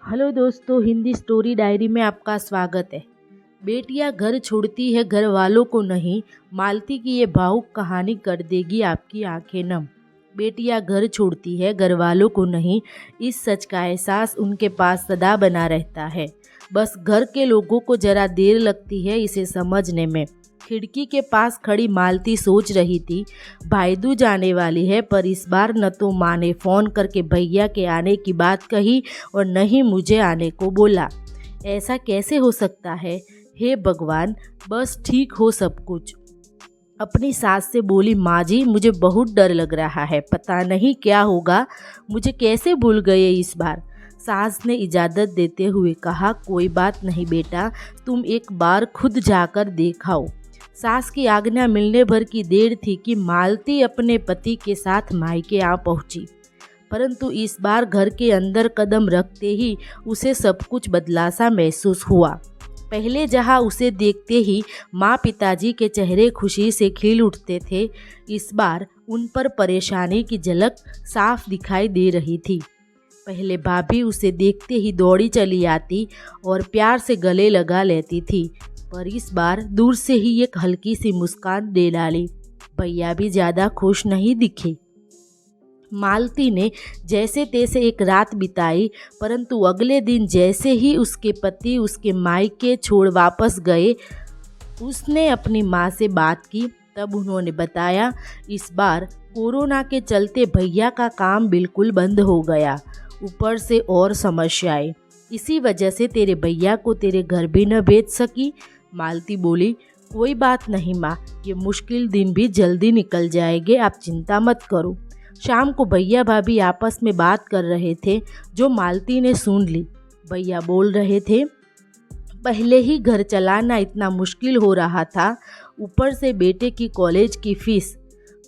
Hello दोस्तों, Hindi story diary में आपका स्वागत है। बेटियां घर छोड़ती है घर वालों को नहीं, मालती की ये भावुक कहानी कर देगी आपकी आंखें नम। बेटियां घर छोड़ती है घर वालों को नहीं, इस सच का एहसास उनके पास सदा बना रहता है। बस घर के लोगों को जरा देर लगती है इसे समझने में। खिड़की के पास खड़ी मालती सोच रही थी, भाईदूज आने वाली है, पर इस बार न तो माँ ने फ़ोन करके भैया के आने की बात कही और न ही मुझे आने को बोला। ऐसा कैसे हो सकता है? हे भगवान, बस ठीक हो सब कुछ। अपनी सास से बोली, माँ जी मुझे बहुत डर लग रहा है, पता नहीं क्या होगा, मुझे कैसे भूल गए इस बार। सास ने इजाज़त देते हुए कहा, कोई बात नहीं बेटा, तुम एक बार खुद जाकर देखाओ। सास की आज्ञा मिलने भर की देर थी कि मालती अपने पति के साथ मायके आ पहुंची, परंतु इस बार घर के अंदर कदम रखते ही उसे सब कुछ बदला सा महसूस हुआ। पहले जहां उसे देखते ही माँ पिताजी के चेहरे खुशी से खिल उठते थे, इस बार उन पर परेशानी की झलक साफ दिखाई दे रही थी। पहले भाभी उसे देखते ही दौड़ी चली आती और प्यार से गले लगा लेती थी, पर इस बार दूर से ही एक हल्की सी मुस्कान दे डाली। भैया भी ज़्यादा खुश नहीं दिखे। मालती ने जैसे तैसे एक रात बिताई, परंतु अगले दिन जैसे ही उसके पति उसके मायके छोड़ वापस गए, उसने अपनी माँ से बात की। तब उन्होंने बताया, इस बार कोरोना के चलते भैया का काम बिल्कुल बंद हो गया, ऊपर से और समस्याएं, इसी वजह से तेरे भैया को तेरे घर भी न भेज सकी। मालती बोली, कोई बात नहीं माँ, ये मुश्किल दिन भी जल्दी निकल जाएंगे, आप चिंता मत करो। शाम को भैया भाभी आपस में बात कर रहे थे, जो मालती ने सुन ली। भैया बोल रहे थे, पहले ही घर चलाना इतना मुश्किल हो रहा था, ऊपर से बेटे की कॉलेज की फीस,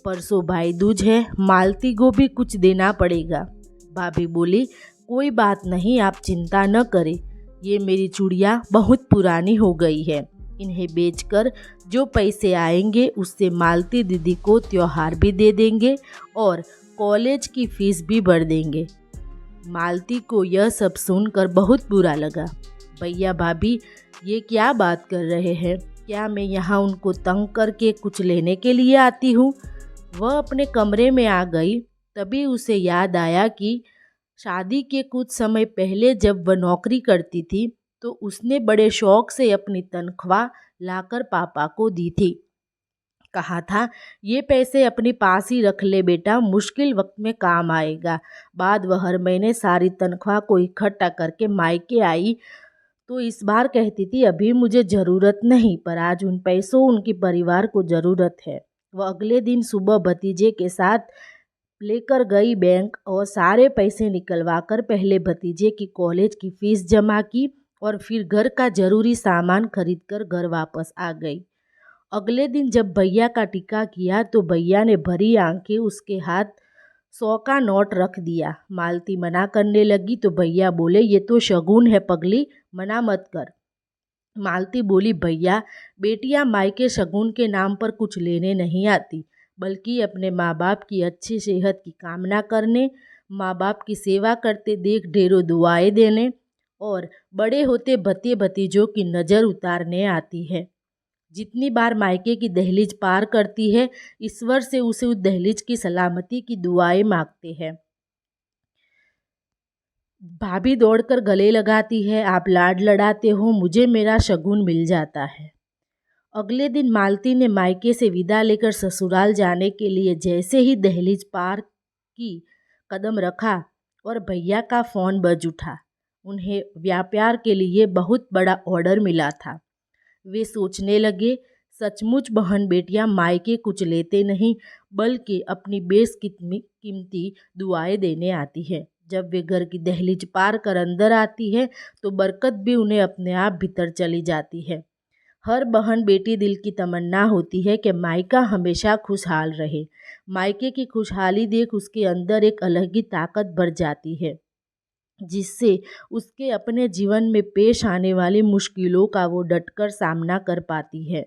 परसों भाई दूज है, मालती को भी कुछ देना पड़ेगा। भाभी बोली, कोई बात नहीं, आप चिंता न करें, ये मेरी चूड़ियाँ बहुत पुरानी हो गई है, इन्हें बेचकर जो पैसे आएंगे उससे मालती दीदी को त्योहार भी दे देंगे और कॉलेज की फीस भी भर देंगे। मालती को यह सब सुनकर बहुत बुरा लगा। भैया भाभी ये क्या बात कर रहे हैं? क्या मैं यहाँ उनको तंग करके कुछ लेने के लिए आती हूँ? वह अपने कमरे में आ गई। तभी उसे याद आया कि शादी के कुछ समय पहले जब वह नौकरी करती थी, तो उसने बड़े शौक से अपनी तनख्वाह लाकर पापा को दी थी। कहा था, ये पैसे अपने पास ही रख ले बेटा, मुश्किल वक्त में काम आएगा। बाद वह हर महीने सारी तनख्वाह को इकट्ठा करके मायके आई तो इस बार कहती थी, अभी मुझे ज़रूरत नहीं, पर आज उन पैसों उनके परिवार को ज़रूरत है। वह अगले दिन सुबह भतीजे के साथ लेकर गई बैंक और सारे पैसे निकलवाकर पहले भतीजे की कॉलेज की फीस जमा की और फिर घर का ज़रूरी सामान खरीदकर घर वापस आ गई। अगले दिन जब भैया का टीका किया तो भैया ने भरी आंखें उसके हाथ 100 का नोट रख दिया। मालती मना करने लगी तो भैया बोले, ये तो शगुन है पगली, मना मत कर। मालती बोली, भैया बेटियां मायके शगुन के नाम पर कुछ लेने नहीं आती, बल्कि अपने माँ बाप की अच्छी सेहत की कामना करने, माँ बाप की सेवा करते देख ढेरों दुआएं देने और बड़े होते भतीजे भतीजों की नज़र उतारने आती है। जितनी बार मायके की दहलीज पार करती है, ईश्वर से उसे उस दहलीज की सलामती की दुआएं मांगते हैं। भाभी दौड़कर गले लगाती है, आप लाड लड़ाते हो, मुझे मेरा शगुन मिल जाता है। अगले दिन मालती ने मायके से विदा लेकर ससुराल जाने के लिए जैसे ही दहलीज पार की, कदम रखा और भैया का फ़ोन बज उठा। उन्हें व्यापार के लिए बहुत बड़ा ऑर्डर मिला था। वे सोचने लगे, सचमुच बहन बेटियां मायके कुछ लेते नहीं, बल्कि अपनी बेशकीमती दुआएं देने आती है। जब वे घर की दहलीज पार कर अंदर आती है तो बरकत भी उन्हें अपने आप भीतर चली जाती है। हर बहन बेटी दिल की तमन्ना होती है कि मायका हमेशा खुशहाल रहे। मायके की खुशहाली देख उसके अंदर एक अलग ही ताकत भर जाती है, जिससे उसके अपने जीवन में पेश आने वाली मुश्किलों का वो डटकर सामना कर पाती है।